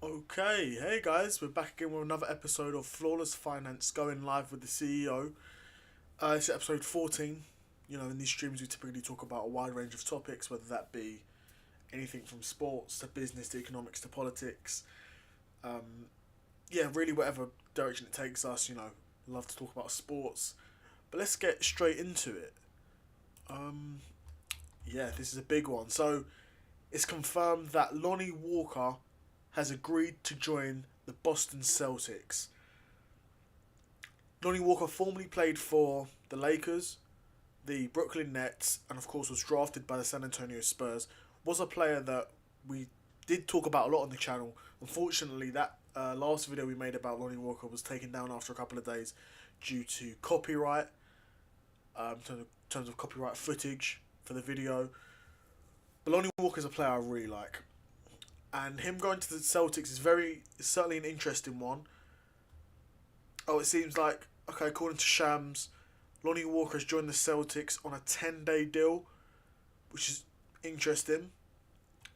Okay, hey guys, we're back again with another episode of Flawless Finance going live with the CEO. It's episode 14. In these streams we typically talk about a wide range of topics, whether that be anything from sports to business to economics to politics. Really whatever direction it takes us, love to talk about sports. But let's get straight into it. Um, this is a big one. So, it's confirmed that Lonnie Walker has agreed to join the Boston Celtics. Lonnie Walker formerly played for the Lakers, the Brooklyn Nets, and of course was drafted by the San Antonio Spurs. Was a player that we did talk about a lot on the channel. Unfortunately, that last video we made about Lonnie Walker was taken down after a couple of days due to copyright, in terms of copyright footage for the video. But Lonnie Walker is a player I really like. And him going to the Celtics is certainly an interesting one. Oh, it seems like, okay, according to Shams, Lonnie Walker has joined the Celtics on a 10-day deal, which is interesting.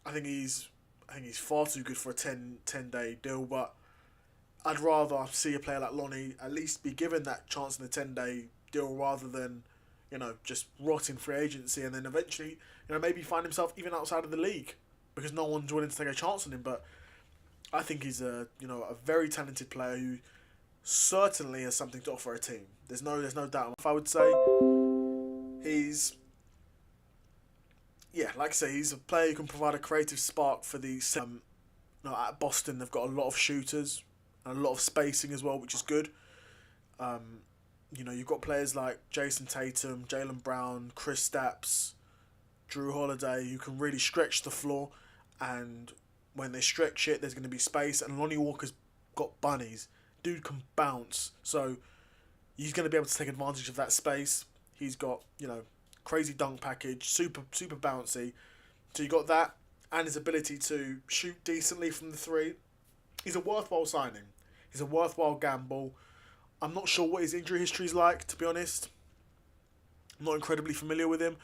I think he's far too good for a 10-day deal, but I'd rather see a player like Lonnie at least be given that chance in a 10-day deal rather than, just rotting free agency and then eventually, maybe find himself even outside of the league, because no one's willing to take a chance on him. But I think he's a very talented player who certainly has something to offer a team. There's no doubt. If I would say like I say, he's a player who can provide a creative spark for the. At Boston they've got a lot of shooters and a lot of spacing as well, which is good. You've got players like Jason Tatum, Jaylen Brown, Chris Stapps, Drew Holiday, who can really stretch the floor, and when they stretch it, there's going to be space. And Lonnie Walker's got bunnies. Dude can bounce, so he's going to be able to take advantage of that space. He's got crazy dunk package, super bouncy. So you got that, and his ability to shoot decently from the three. He's a worthwhile signing. He's a worthwhile gamble. I'm not sure what his injury history is like, to be honest. I'm not incredibly familiar with him,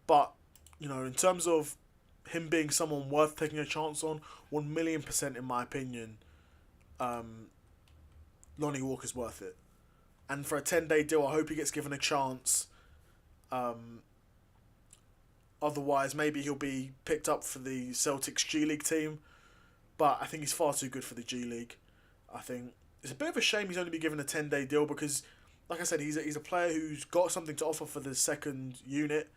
but in terms of him being someone worth taking a chance on, 1,000,000% in my opinion, Lonnie Walker's worth it. And for a 10-day deal, I hope he gets given a chance. Otherwise, maybe he'll be picked up for the Celtics G League team, but I think he's far too good for the G League. I think it's a bit of a shame he's only been given a 10-day deal because, like I said, he's a player who's got something to offer for the second unit.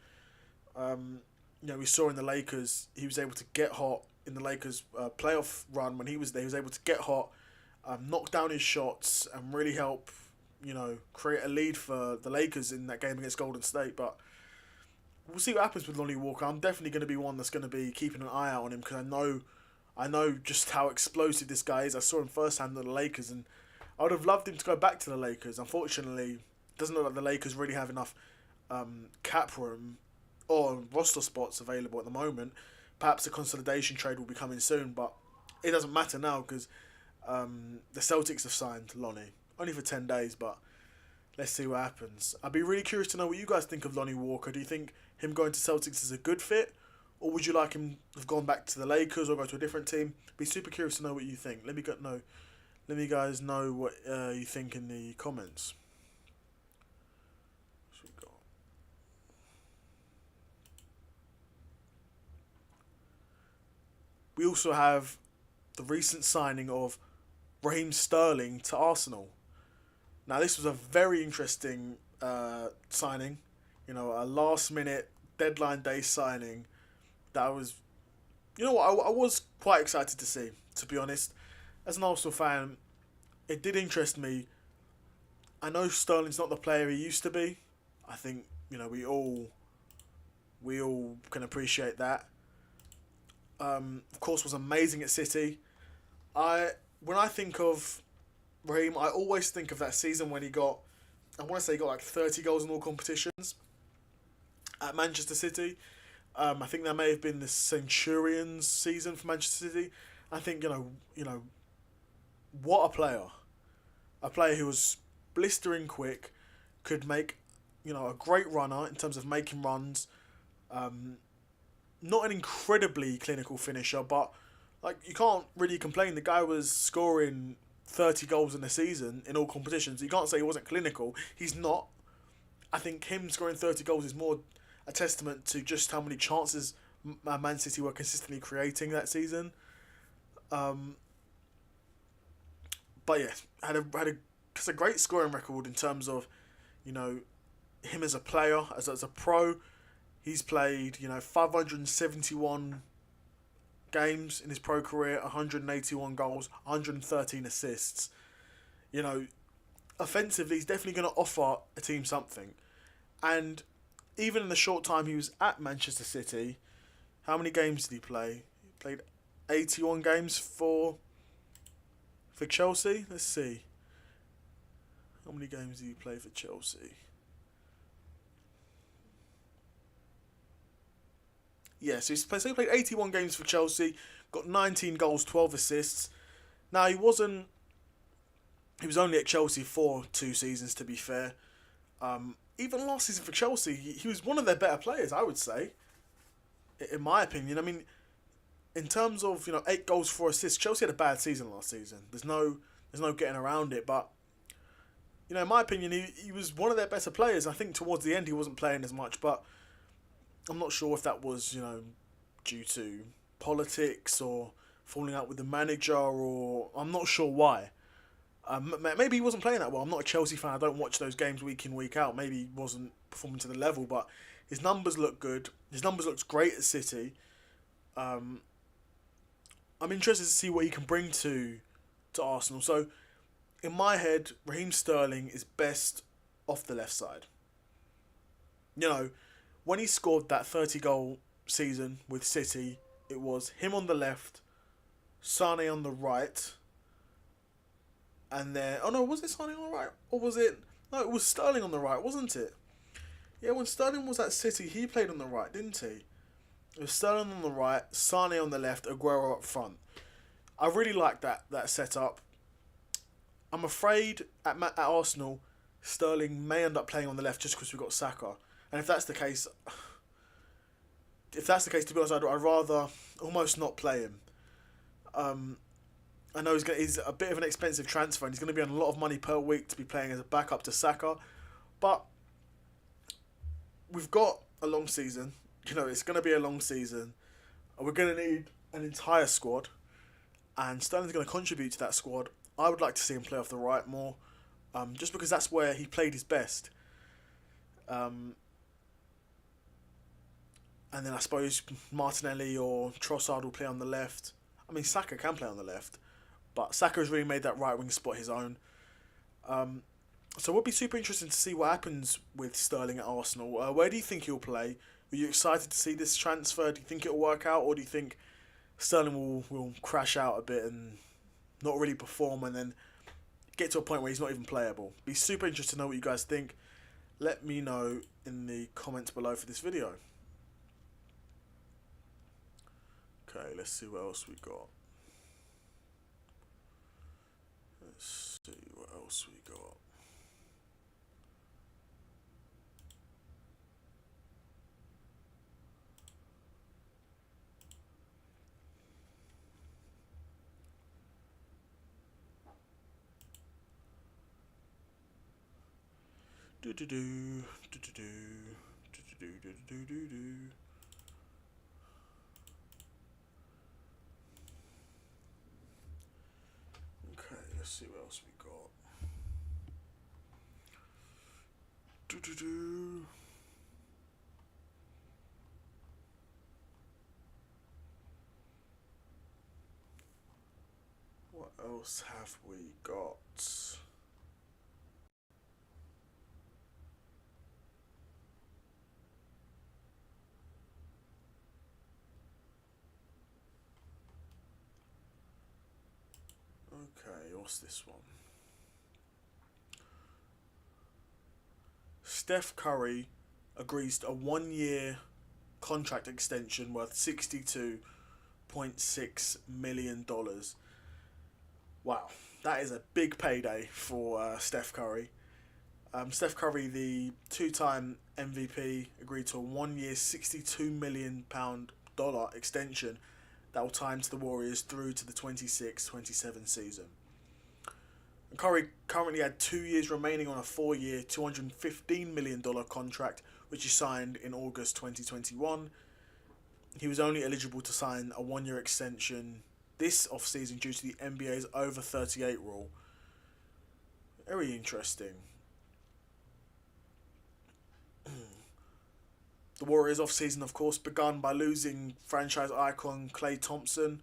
We saw in the Lakers, he was able to get hot in the Lakers playoff run when he was there. He was able to get hot, knock down his shots, and really help, create a lead for the Lakers in that game against Golden State. But we'll see what happens with Lonnie Walker. I'm definitely going to be one that's going to be keeping an eye out on him because I know just how explosive this guy is. I saw him firsthand at the Lakers, and I would have loved him to go back to the Lakers. Unfortunately, it doesn't look like the Lakers really have enough cap room or roster spots available at the moment. Perhaps a consolidation trade will be coming soon, but it doesn't matter now because the Celtics have signed Lonnie. Only for 10 days, but let's see what happens. I'd be really curious to know what you guys think of Lonnie Walker. Do you think him going to Celtics is a good fit? Or would you like him to have gone back to the Lakers or go to a different team? Be super curious to know what you think. Let me guys know what you think in the comments. We also have the recent signing of Raheem Sterling to Arsenal. Now, this was a very interesting signing. A last-minute deadline day signing that was, I was quite excited to see, to be honest. As an Arsenal fan, it did interest me. I know Sterling's not the player he used to be. I think, we all can appreciate that. Of course, was amazing at City. When I think of Raheem, I always think of that season when he got, I want to say he got like 30 goals in all competitions at Manchester City. I think that may have been the Centurions season for Manchester City. I think, what a player. A player who was blistering quick, could make, a great runner in terms of making runs. Not an incredibly clinical finisher, but Like, you can't really complain. The guy was scoring 30 goals in a season in all competitions. You can't say he wasn't clinical. He's not. I think him scoring 30 goals is more a testament to just how many chances Man City were consistently creating that season. Um, but yeah, just a great scoring record in terms of, you know, him as a player, as a pro. He's played, 571 games in his pro career, 181 goals, 113 assists. You know, offensively, he's definitely going to offer a team something. And even in the short time he was at Manchester City, how many games did he play? He played 81 games for Chelsea. Let's see. How many games did he play for Chelsea? Yeah, so he played 81 games for Chelsea, got 19 goals, 12 assists. Now, he was only at Chelsea for 2 seasons, to be fair. Even last season for Chelsea, he was one of their better players, I would say, in my opinion. I mean, in terms of 8 goals, 4 assists, Chelsea had a bad season last season. There's no getting around it. But in my opinion, he was one of their better players. I think towards the end he wasn't playing as much, but I'm not sure if that was due to politics or falling out with the manager, or I'm not sure why. Maybe he wasn't playing that well. I'm not a Chelsea fan. I don't watch those games week in, week out. Maybe he wasn't performing to the level, but his numbers look good. His numbers looked great at City. I'm interested to see what he can bring to Arsenal. So, in my head, Raheem Sterling is best off the left side. When he scored that 30-goal season with City, it was him on the left, Sane on the right, and then... Oh no, was it Sane on the right? Or was it... No, it was Sterling on the right, wasn't it? Yeah, when Sterling was at City, he played on the right, didn't he? It was Sterling on the right, Sane on the left, Aguero up front. I really like that setup. I'm afraid at Arsenal, Sterling may end up playing on the left just because we've got Saka. And if that's the case, to be honest, I'd rather almost not play him. I know he's a bit of an expensive transfer, and he's going to be on a lot of money per week to be playing as a backup to Saka. But we've got a long season. It's going to be a long season. We're going to need an entire squad, and Sterling's going to contribute to that squad. I would like to see him play off the right more, just because that's where he played his best. And then I suppose Martinelli or Trossard will play on the left. I mean, Saka can play on the left, but Saka has really made that right wing spot his own. So it would be super interesting to see what happens with Sterling at Arsenal. Where do you think he'll play? Are you excited to see this transfer? Do you think it'll work out, or do you think Sterling will crash out a bit and not really perform and then get to a point where he's not even playable? Be super interested to know what you guys think. Let me know in the comments below for this video. Okay, let's see what else we got. Let's see what else we got. Do do do do do do do do do do do. Okay, let's see what else we got. Do do do. What else have we got? Okay, what's this one? Steph Curry agrees to a 1-year contract extension worth $62.6 million. Wow, that is a big payday for Steph Curry. Steph Curry, the 2-time MVP, agreed to a 1-year $62 million extension. that will tie into the Warriors through to the 26-27 season. And Curry currently had 2 years remaining on a 4-year, $215 million contract, which he signed in August 2021. He was only eligible to sign a 1-year extension this off-season due to the NBA's over 38 rule. Very interesting. The Warriors off-season, of course, begun by losing franchise icon Klay Thompson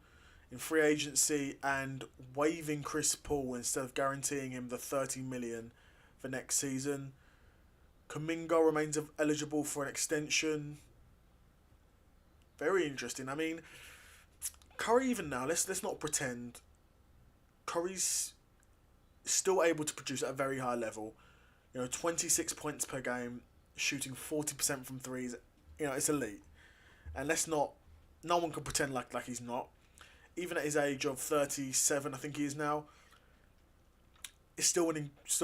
in free agency and waiving Chris Paul instead of guaranteeing him the $30 million for next season. Kuminga remains eligible for an extension. Very interesting. I mean, Curry, even now, let's not pretend. Curry's still able to produce at a very high level. 26 points per game, shooting 40% from threes. It's elite. And no one can pretend like he's not. Even at his age of 37, I think he is now, is still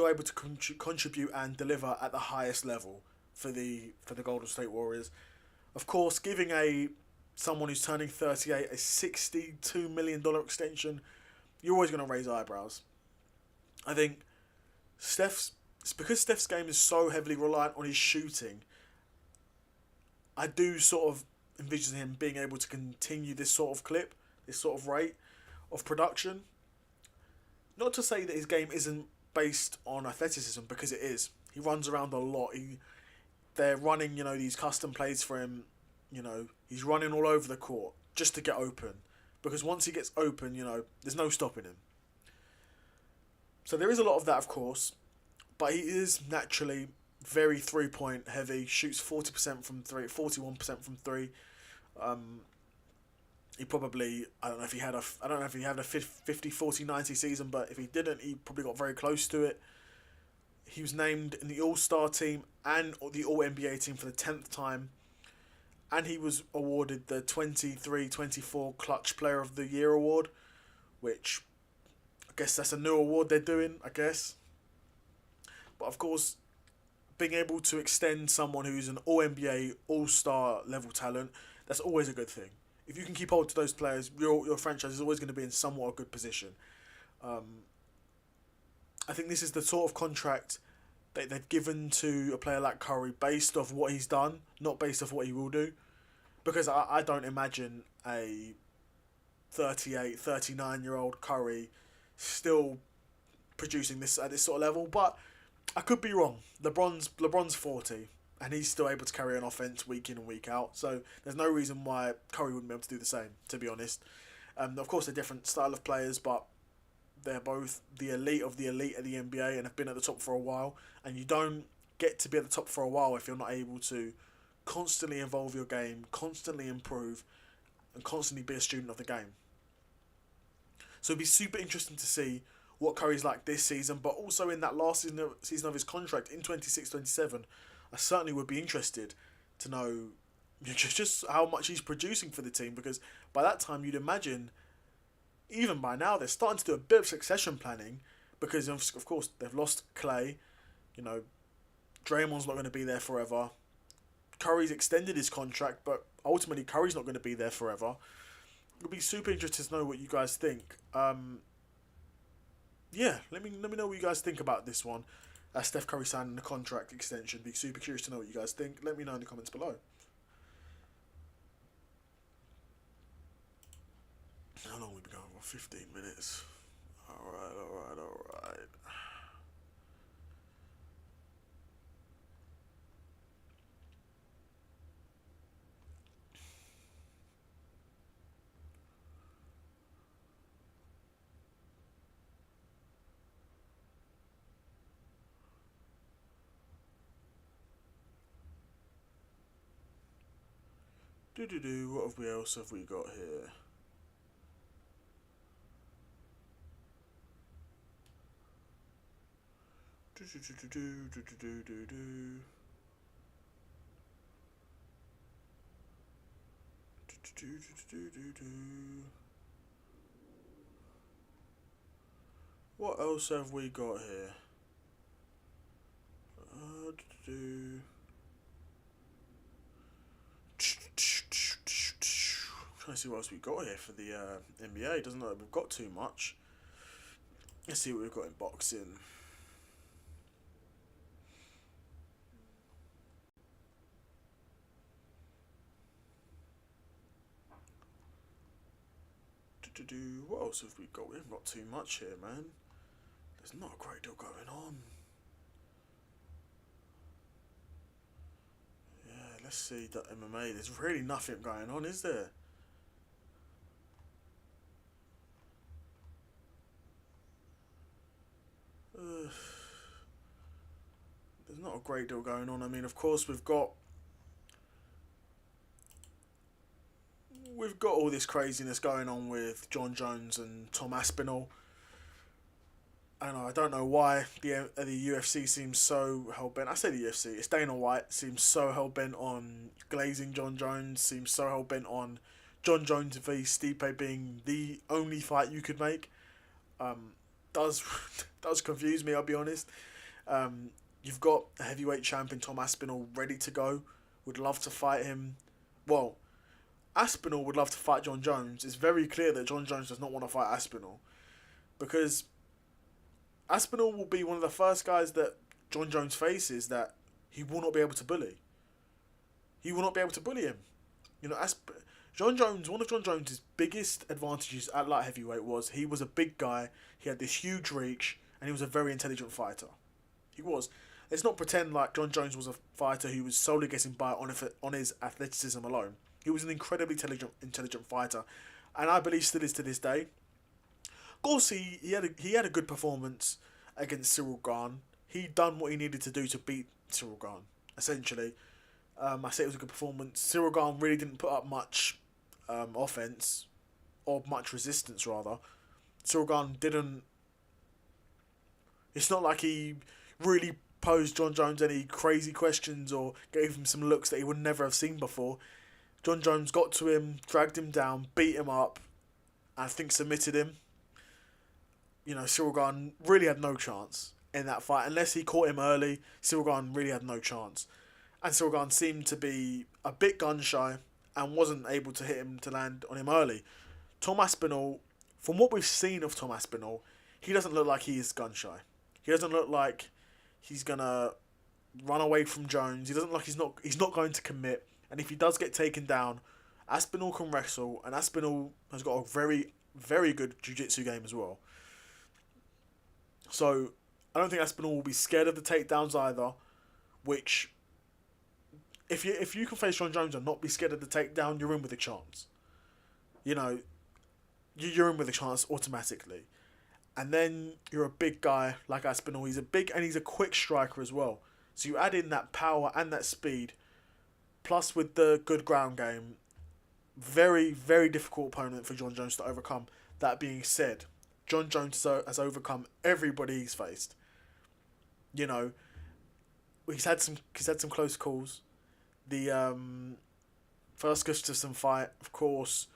able to contribute and deliver at the highest level for the Golden State Warriors. Of course, giving someone who's turning 38 a $62 million extension, you're always going to raise eyebrows. I think it's because Steph's game is so heavily reliant on his shooting. I do sort of envision him being able to continue this sort of clip, this sort of rate of production. Not to say that his game isn't based on athleticism, because it is. He runs around a lot. They're running, these custom plays for him. He's running all over the court just to get open. Because once he gets open, there's no stopping him. So there is a lot of that, of course. But he is naturally very three-point heavy. Shoots 40% from three, 41% from three. He probably, I don't know if he had a 50, 40, 90 season, but if he didn't, he probably got very close to it. He was named in the All-Star team and the All-NBA team for the 10th time. And he was awarded the 23-24 Clutch Player of the Year award, which I guess that's a new award they're doing, I guess. But of course, being able to extend someone who's an All-NBA, All-Star level talent, that's always a good thing. If you can keep hold to those players, your franchise is always going to be in somewhat a good position. I think this is the sort of contract that they've given to a player like Curry based off what he's done, not based off what he will do. Because I don't imagine a 38, 39-year-old Curry still producing this at this sort of level. But I could be wrong. LeBron's 40, and he's still able to carry an offense week in and week out. So there's no reason why Curry wouldn't be able to do the same, to be honest. Of course, they're different style of players, but they're both the elite of the elite at the NBA and have been at the top for a while. And you don't get to be at the top for a while if you're not able to constantly evolve your game, constantly improve, and constantly be a student of the game. So it'd be super interesting to see what Curry's like this season, but also in that last season of his contract in 26-27, I certainly would be interested to know just how much he's producing for the team, because by that time you'd imagine, even by now, they're starting to do a bit of succession planning, because of course they've lost Klay, Draymond's not going to be there forever. Curry's extended his contract, but ultimately Curry's not going to be there forever. It'll be super interesting to know what you guys think. Yeah, let me know what you guys think about this one. Steph Curry signing the contract extension. Be super curious to know what you guys think. Let me know in the comments below. How long have we been going for? 15 minutes. Alright. What else have we got here? What else have we got here? trying to see what else we got here for the NBA. Doesn't look like we've got too much. Let's see what we've got in boxing. What else have we got? We haven't got too much here, man. There's not a great deal going on. Yeah, let's see the MMA. There's really nothing going on, is there? There's not a great deal going on. I mean, of course, we've got all this craziness going on with John Jones and Tom Aspinall. I don't know why the UFC seems so hell bent. I say the UFC, it's Dana White seems so hell bent on glazing John Jones. Seems so hell bent on John Jones v Stipe being the only fight you could make. Does does confuse me. I'll be honest. You've got a heavyweight champion Tom Aspinall ready to go. Would love to fight him. Well, Aspinall would love to fight John Jones. It's very clear that John Jones does not want to fight Aspinall because Aspinall will be one of the first guys that John Jones faces that he will not be able to bully. He will not be able to bully him. You know, John Jones, one of John Jones's biggest advantages at light heavyweight was he was a big guy, he had this huge reach, and he was a very intelligent fighter. He was. Let's not pretend like John Jones was a fighter who was solely getting by on his athleticism alone. He was an incredibly intelligent fighter, and I believe still is to this day. Of course, he had a good performance against Cyril Gane. He done what he needed to do to beat Cyril Gane, essentially. I say it was a good performance. Cyril Gane really didn't put up much offense, or much resistance rather. Cyril Gane didn't. It's not like he really posed John Jones any crazy questions or gave him some looks that he would never have seen before. John Jones got to him, dragged him down, beat him up, and I think submitted him. You know, Cyril Gane really had no chance in that fight. Unless he caught him early, Cyril Gane really had no chance. And Cyril Gane seemed to be a bit gun-shy and wasn't able to hit him to land on him early. Tom Aspinall, from what we've seen of Tom Aspinall, he doesn't look like he is gun-shy. He doesn't look like he's going to run away from Jones. He doesn't look like he's not going to commit. And if he does get taken down, Aspinall can wrestle, and Aspinall has got a very, very good jiu-jitsu game as well. So, I don't think Aspinall will be scared of the takedowns either, which, if you can face John Jones and not be scared of the takedown, you're in with a chance. You know, you're in with a chance automatically. And then you're a big guy like Aspinall. He's a quick striker as well. So you add in that power and that speed, plus with the good ground game, very, very difficult opponent for John Jones to overcome. That being said, John Jones has overcome everybody he's faced. You know, he's had some close calls. The first Gustafsson fight, of course,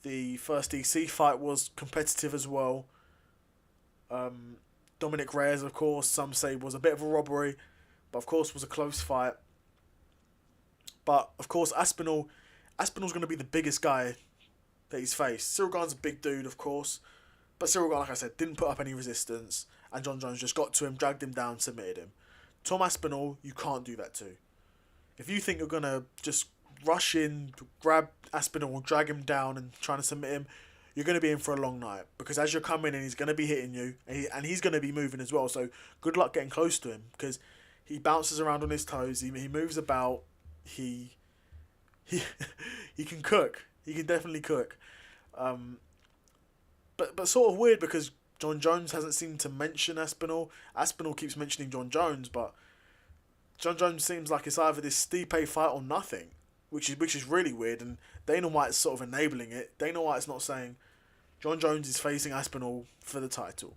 the first DC fight was competitive as well. Dominic Reyes, of course, some say was a bit of a robbery, but of course was a close fight. But of course, Aspinall's going to be the biggest guy that he's faced. Cyril Gane's a big dude, of course, but Cyril Gane, like I said, didn't put up any resistance, and John Jones just got to him, dragged him down, submitted him. Tom Aspinall, you can't do that to. If you think you're going to just rush in, grab Aspinall, drag him down and trying to submit him, you're going to be in for a long night. Because as you're coming in, he's going to be hitting you, and he's going to be moving as well. So good luck getting close to him, because he bounces around on his toes, he moves about, he can cook. He can definitely cook. But sort of weird, because John Jones hasn't seemed to mention Aspinall. Aspinall keeps mentioning John Jones, but John Jones seems like it's either this Stipe fight or nothing, which is really weird, and Dana White's sort of enabling it. Dana White's not saying John Jones is facing Aspinall for the title.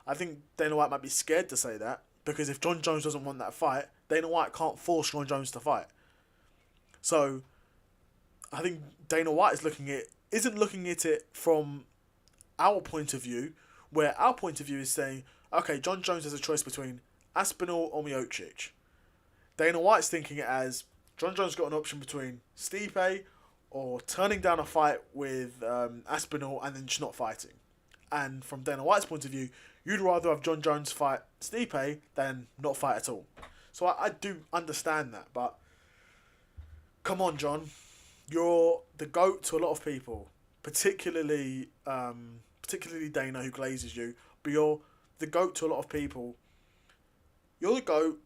I think Dana White might be scared to say that, because if John Jones doesn't want that fight, Dana White can't force John Jones to fight. So I think Dana White isn't looking at it from our point of view, where our point of view is saying, okay, John Jones has a choice between Aspinall or Miocic. Dana White's thinking it as John Jones got an option between Stipe or turning down a fight with Aspinall and then just not fighting. And from Dana White's point of view, you'd rather have John Jones fight Stipe than not fight at all. So I do understand that, but come on, John. You're the GOAT to a lot of people, particularly Dana, who glazes you, but you're the GOAT to a lot of people. You're the GOAT.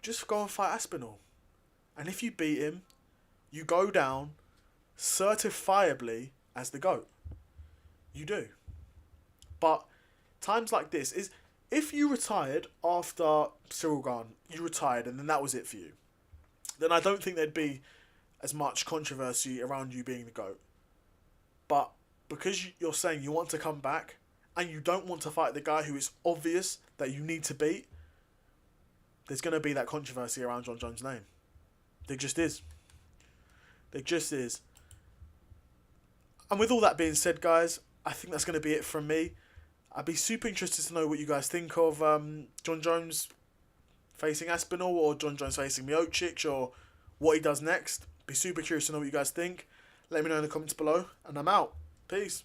Just go and fight Aspinall. And if you beat him, you go down certifiably as the GOAT. You do. But times like this is, if you retired after Cyril gone, you retired and then that was it for you, then I don't think there'd be as much controversy around you being the GOAT. But because you're saying you want to come back and you don't want to fight the guy who is obvious that you need to beat, there's going to be that controversy around John Jones' name. There just is. There just is. And with all that being said, guys, I think that's going to be it from me. I'd be super interested to know what you guys think of John Jones facing Aspinall or John Jones facing Miocic or what he does next. Be super curious to know what you guys think. Let me know in the comments below. And I'm out. Peace.